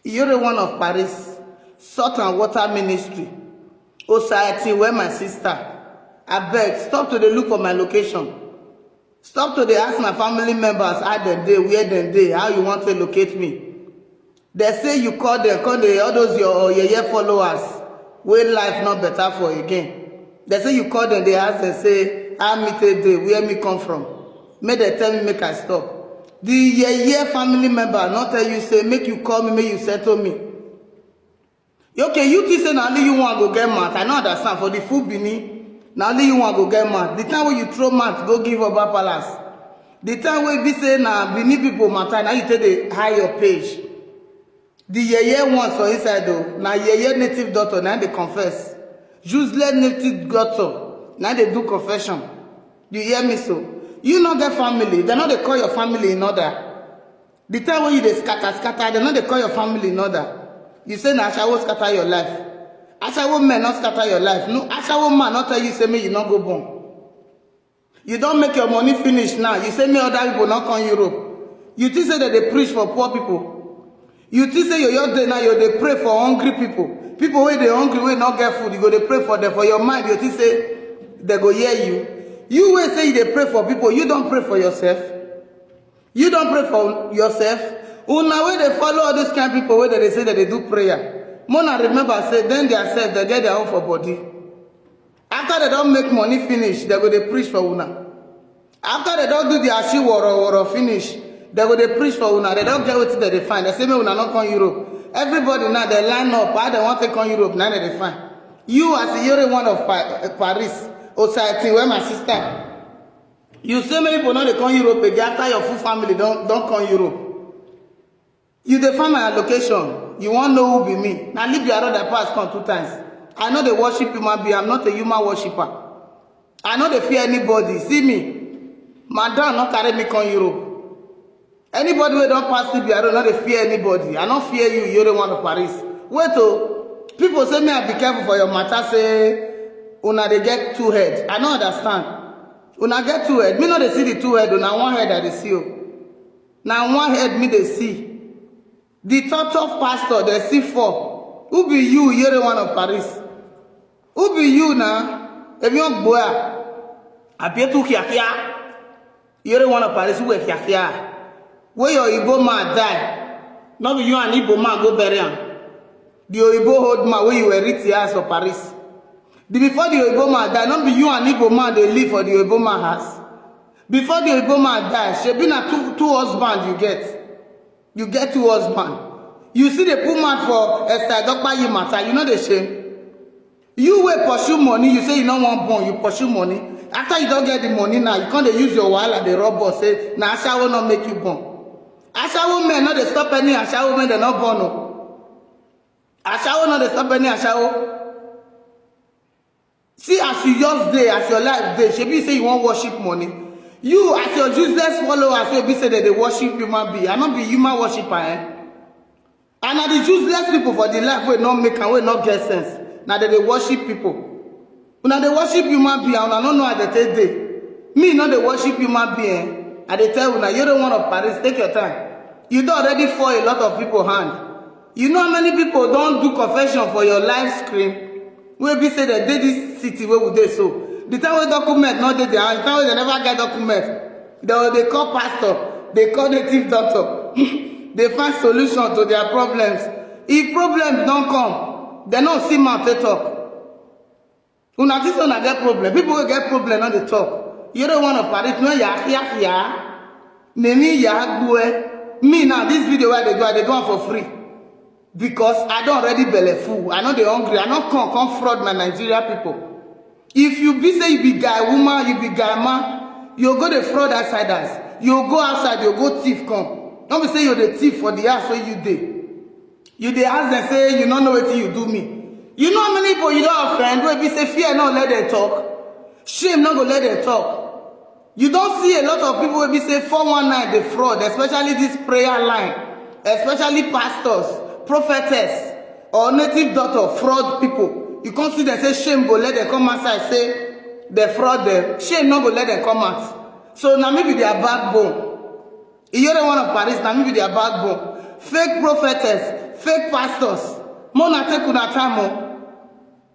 Iyore one of Paris, Salt and Water Ministry, Society where my sister. I beg, stop to the look for my location. Stop to the ask my family members how dem dey, where dem dey, how you want to locate me. They say you call them, all those your yeye followers, where life not better for again. They say you call them, they ask them, say, how me take dey, where me come from. Make they tell me, make I stop. The yeye family member not tell you, say, make you call me, make you settle me. Okay, you think say na only you want go get mad. I know understand for the food Bini. Now only you want go get mad. The time when you throw mad, go give Oba Palace. The time when be say na Bini people matter, now you take the higher page. The yeye ones for inside though, now yeye native daughter, now they confess. Useless native daughter, now they do confession. You hear me so? You not get family, they not they call your family in order. The time when you they scatter, they not they call your family in order. You say na Ashawo scatter your life. Ashawo men not scatter your life. No, Ashawo man not tell you say me you not go born. You don't make your money finish now. You say me other people not come Europe. You think say that they preach for poor people. You think say your day now you they pray for hungry people. People where they hungry, where not get food, you go they pray for them. For your mind, you think say they go hear you. You will say they pray for people. You don't pray for yourself. You don't pray for yourself. Una way they follow all these kind of people where they say that they do prayer. Mona remember say then they accept they get their own for body. After they don't make money finish, they go they preach for una. After they don't do the ashi woro finish, they go they preach for una. They don't get what they find. They say me una not come Europe. Everybody now they line up. How they want to come Europe now they find. You as a Iyore one of Paris, Society where my sister. You say many people now they come Europe again after your full family don't come Europe. You define my location. You won't know who be me. Now leave the other pass come 2 times. I know they worship human being. I'm not a human worshipper. I know they fear anybody. See me. Madam not carry me come Europe. Anybody who don't pass me, I don't know they fear anybody. I don't fear you. You're the one of Paris. Wait oh. People say me I be careful for your matter. Say una they get 2 heads. I don't understand. Una get 2 heads. Me not they see the 2 heads. Una 1 head I they see you. Now 1 head me they see. The top pastor, they see 4. Who be you, Iyore one of Paris? Who be you now? If you're boy, I be to here. Iyore one of Paris, who is here? Where your Igbo man die? Not be you and Igbo man go bury him. The Igbo old man where you were rich house for Paris. Before the Igbo man die, not be you and Igbo man they live for the Igbo man house. Before the Igbo man die, she been a two husbands you get. You get 2 husbands. You see the poor man for Esther Dokpa you matter. You know the shame. You will pursue money. You say you don't want born. You pursue money. After you don't get the money now, you can't use your Wahala. The robber say, "Now Asha will not make you born." Asha women not they stop any Asha women they not born. No. Asha will not they stop any Asha will. See as you just day, as your life day. She be say you want worship money. You as your useless followers will be say that they worship human being. I not be human worshipper, eh? And are the useless people for the life will not make and will not get sense. Now that they worship people. Now they worship human being, and I don't know how they take day. Me not they worship human being. And they tell you now you're the one of Paris, take your time. You don't already fall a lot of people's hand. You know how many people don't do confession for your live stream? Will be say that they this city where would they so? The time we document not they the time we they never get document. They call pastor, they call native doctor. They find solution to their problems. If problems don't come, they don't see my talk. Una this one get problem. People will get problem on the talk. You don't want to Paris, no ya. Nemi ya bue. Me now this video where they go on for free. Because I don't already belly full. I know they hungry. I don't come fraud my Nigeria people. If you be say you be guy woman, you be guy man, you go the fraud outsiders. You go outside, you go thief come. Don't be say you're the thief for the house where you dey. You dey ask them say you don't know what you do me. You know how many people you don't offend where be say fear not let them talk. Shame not go let them talk. You don't see a lot of people where be say 419 the fraud, especially this prayer line, especially pastors, prophetess, or native daughter fraud people. You can't see them say shame go let them come outside say they fraud them. Shame not go let them come out. So now maybe they are backbone. You're the one of Paris, now maybe they are backbone. Fake prophetess, fake pastors. Mona take una time o.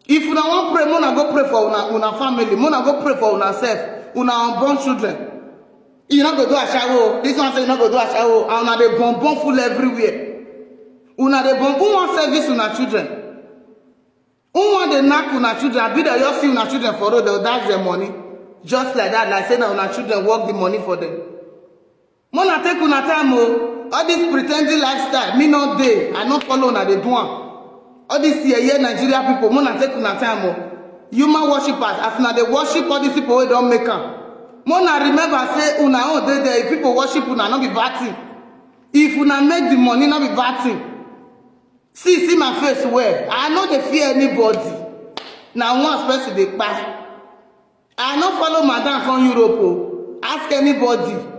If una wan pray, mona go pray for una family. Mona go pray for una self, una unborn children. You not go do ashawo. This one say you not go do ashawo. And una dey bomb full everywhere. Una dey bomb. Who want service una children? Who want dey knack una children? I be there, you see una children for road, they'll dash their money. Just like that, like say that una children work the money for them. Mona take una time o. All this pretending lifestyle, me not dey. I not follow una dey do am. All these here Nigeria people, mona take una time o. Human worshippers, as una dey worship all these people wey don make am. Mona remember say una own dey there. If people worship una, not be bad thing. If una make the money, not be bad thing. See my face well. I no dey fear anybody. Now one person dey kpai. I no follow madam from Europe o. Ask anybody.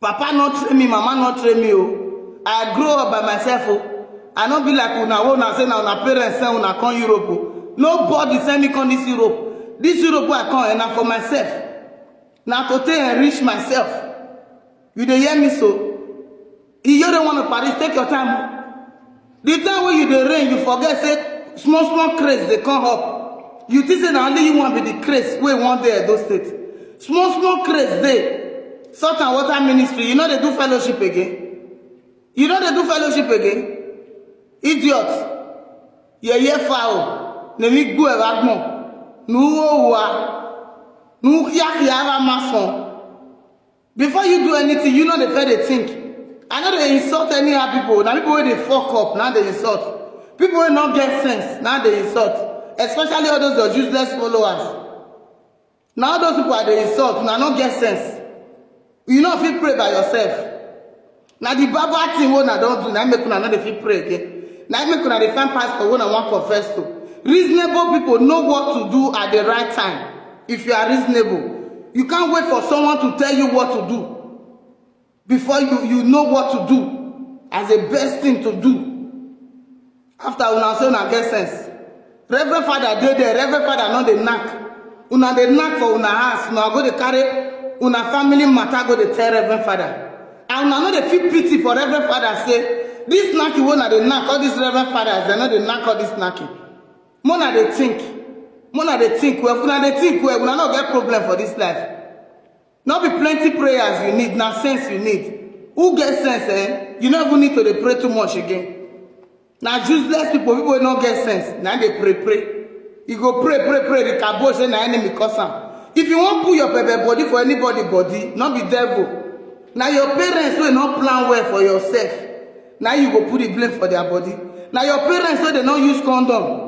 Papa not train me, mama not train me o. I grow up by myself o. I no be like una una say na una parents send una come Europe o. Nobody send me come this Europe. This Europe where I come na for myself. Na to take enrich myself. You dey hear me so? Iyore want to Paris, take your time. The time when you dey rain, you forget say small craze they come up. You think say na only you want be the craze wey one day Edo State. Small craze dey. Salt and water ministry, you know they do fellowship again. You know they do fellowship again. Idiot. Yeye foul. Ne mi gbu e wagbon. Nu wo wa. Nu kia mason. Before you do anything, you know the fair they think. I know they insult any other people. Now people wey they fuck up, now they insult. People wey not get sense, now they insult. Especially all those useless followers. Now those people are they insult, now not get sense. You know if you pray by yourself. Now the baba thing when I don't do, now make una know if you pray again. Now make una dey find pastor when I want confess to. Reasonable people know what to do at the right time. If you are reasonable, you can't wait for someone to tell you what to do before you know what to do as the best thing to do. After una say una get sense. Reverend Father dey there, Reverend Father no dey knack. Una dey knack for una house, una go dey carry una family matter go dey tell Reverend Father. And una no dey feel pity for Reverend Father say this knacking wey una dey knack all these Reverend Fathers, they no dey knack all this knacking. Mona dey think. Mona dey think well. Una dey think well. Una no get problem for this life. Not be plenty prayers you need, now sense you need. Who gets sense, eh? You don't even need to dey pray too much again. Now useless people wey no get sense, now they pray. You go pray, the cabo say na enemy cause am. If you want put your pepper body for anybody body, not be devil. Now your parents will not plan well for yourself. Now you go put the blame for their body. Now your parents say they don't use condom.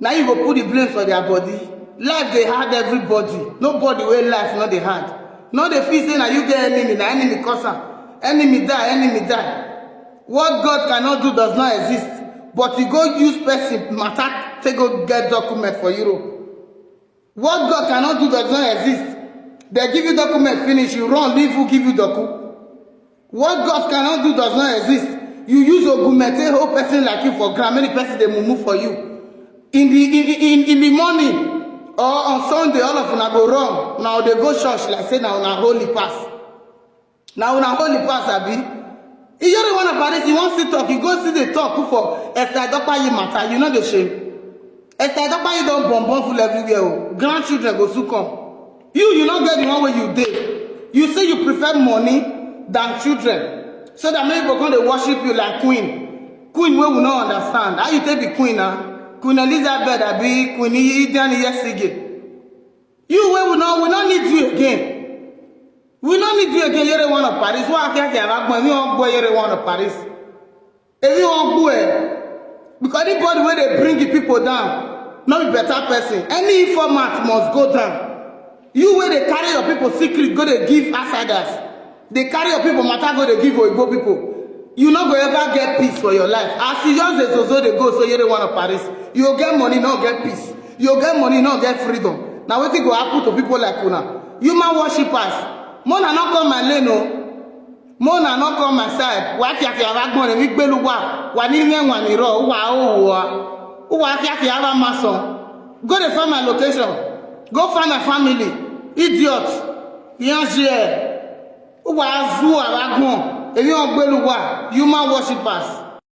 Now you go put the blame for their body. Life they hard everybody. Nobody will life not they hard. No they feel say now you get enemy, now enemy cause am. Enemy die. What God cannot do does not exist. But you go use person matter to go get document for Europe. What God cannot do does not exist. They give you document, finish, you run, leave who give you document. What God cannot do does not exist. You use Ogumete, whole person like you for ground, many persons they move for you. In the morning or on Sunday, all of una go wrong. Now they go church like say now una holy pass. Now una holy pass, abi. If you don't want to Paris, you want to talk, you go see the talk for Esther matter, you know the shame. Esther don't bomb full everywhere. Grandchildren go soon come. You not get the one where you did. You say you prefer money than children. So that many people come to worship you like queen. Queen we will not understand. How you take the queen now? Queen Elizabeth, I be Queen Idian Yesige. You we will not need you again. We don't need you again. You're one of Paris. Why can't you have money? You boy, you're one of Paris. If you want boy, because anybody where they bring the people down, not a better person. Any format must go down. You where they carry your people secret, go they give outsiders. They carry your people matter, go they give Oyibo people. You not go ever get peace for your life. As you just they go, so you're one of Paris. You get money, not get peace. You get money, not get freedom. Now what you go happen to people like Una? Human worshippers. Mona not come my lane, no. Mona not come my side. Wa kia have money, we gbelu wa. Wa ni yen wa ni ro. Wa kia have mason. Go to find my location. Go find my family. Idiot. Iyore. Wa zu awagbon. Ebi on gbelu wa. Human worshippers.